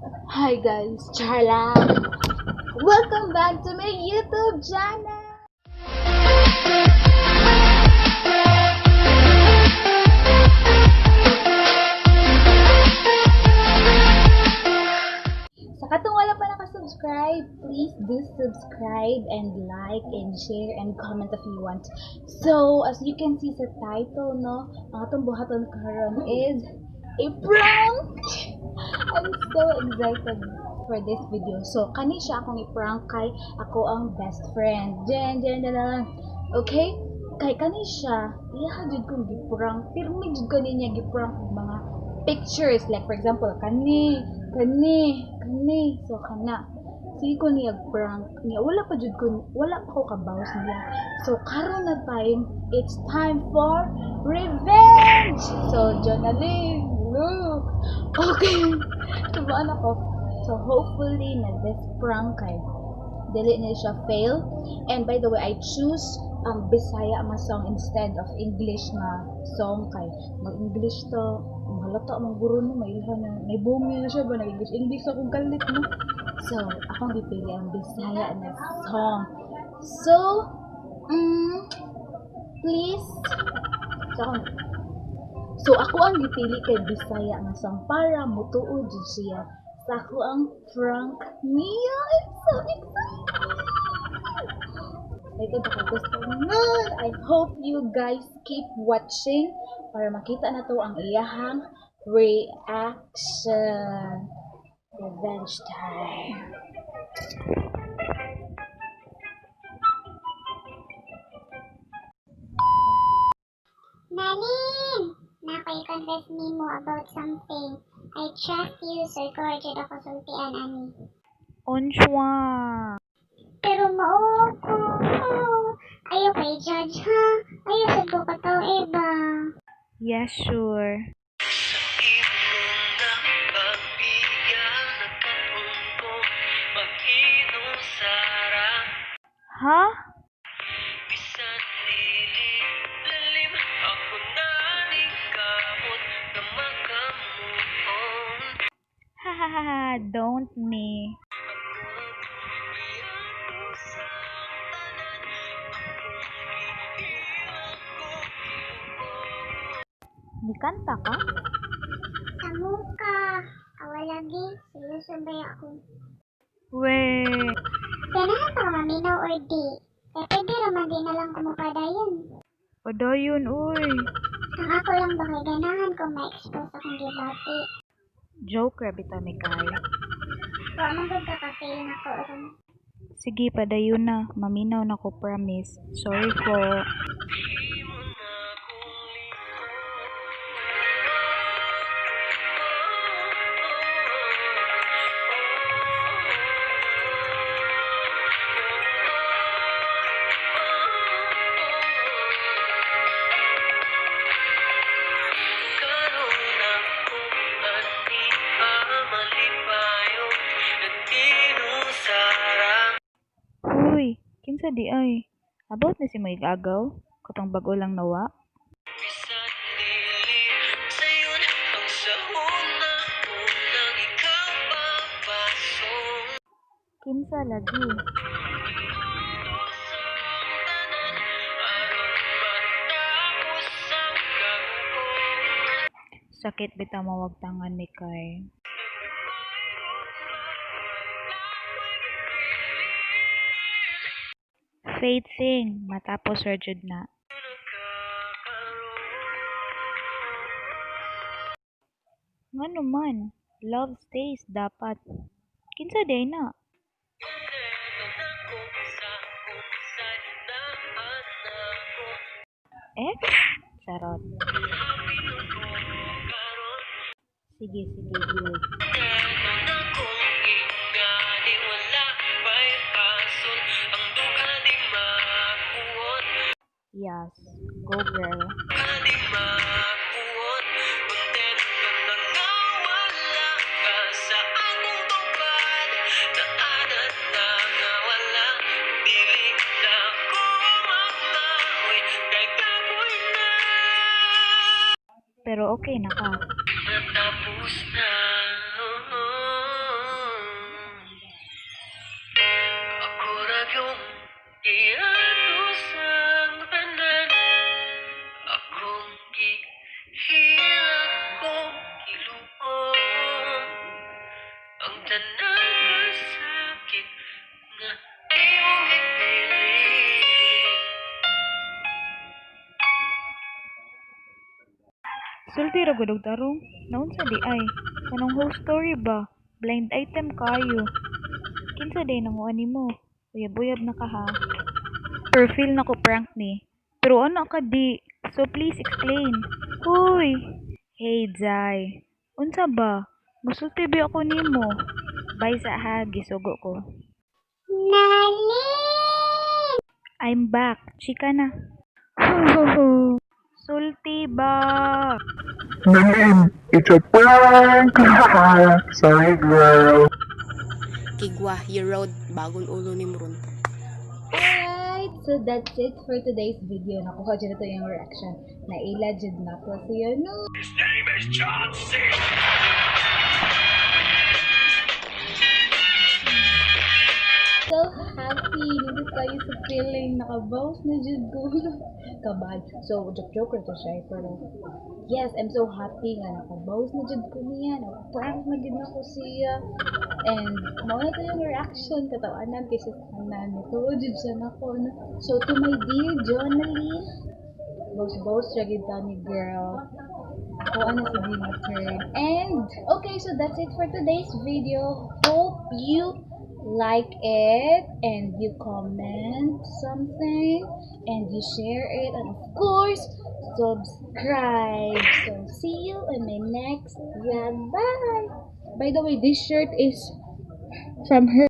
Hi guys, Charla! Welcome back to my YouTube channel! Sa katong wala pa nakasubscribe, please do subscribe and like and share and comment if you want. So, as you can see sa title, no, ang atong buhaton karon is a prank! I'm so excited for this video. So, kani siya akong i-prank kay ako ang best friend. Jen, okay? Kay kani siya, iya jud kong gi-prank. Pero may jud kani niya gi-prank og mga pictures. Like, for example, kani. So, kana. Sige ko niya prank niya. Wala pa ko kabawas niya. So, karon na time, it's time for revenge! So, journaling. Look. Okay. Tubaan ako. So, hopefully, na this prank kay dili na siya fail. And by the way, I choose Bisaya nga song instead of English na song kay mag-English to mahalata ang guro no may ilhan na may bumi na siya ba nag-English akong kalit no. So, akong gipili ang Bisaya na song. So, please So, ako ang gipili kay Bisaya nga song para mutuo jud siya sa ako ang prank niya. I'm so excited! I hope you guys keep watching para makita na to ang iyahang reaction. Revenge time. Nanin! Nakoy-confess nimo about something. I trust you, Sir Corjud ako sultian, ani. Onshwa. Pero mao ko. Ayaw kay judge, ha? Ayaw sa ko kataw, iba. Yes, sure. Ha? Hahaha, don't me. Nikanta ka? Sa muka. Awa lagi. Seryoso ba ako? We. Ganahan pa maminaw or di. Eh, pwede raman di na lang kumupadayon. Padayon, uy. Ang ako lang ba kay ganahan kung ma-expose akong gibati. Joke rabita ni Kai. Wa man gud ka-fail na ko ron. Sige, padayon na. Maminaw na ko, promise. Sorry po. Uy, kinsa di ay. About na si may agaw. Katong bago lang nawa. Kinsa lagi. Sakit bitaw mawagtangan ni Kai. Faith sing, matapos surgery na. Ngano man, love stays dapat. Kinsa day na? Ex? Charot. Sige, good. Yes, go girl. Pero okay na ka. Natapos na. Tanang kasakit nga imong ipiling. Sulti ra gud og tarong. Naunsa di ay? Kanang whole story ba? Blind item kayo. Kinsa day nanguan nimo? Uyab-uyab na ka ha. Per feel na ko prank ni. Pero ano ka di? So please explain. Hoy! Hey Jai. Unsa ba? Musulti ba ako nimo? Bye sa ha, gisugo ko. Nalin! I'm back. Chika na. Sulti ba? Nalin, it's a prank! Sorry, girl. Kigwa, your road, bagong ulo ni Murun. Alright, so that's it for today's video. Nakuha dyan ito yung reaction. Naila dyan na po siya, no? His name is John C. So happy! Nandito tayo sa feeling. Nakabounce na dyan ko. Kabad. So, joke to siya. Pero, yes, I'm so happy nga. Nakabounce na dyan ko niya. Nakaprank na dyan ako siya. And, mauna ito yung reaction. Katawanan kasi kanan. Ito, dyan siya na ko. No? So, to my dear Jonalie, boss ragid ni girl. Ako ano si Dina turn. And, okay, so that's it for today's video. Hope you like it and you comment something and you share it and of course subscribe. So see you in my next vlog. Bye. By the way, this shirt is from her.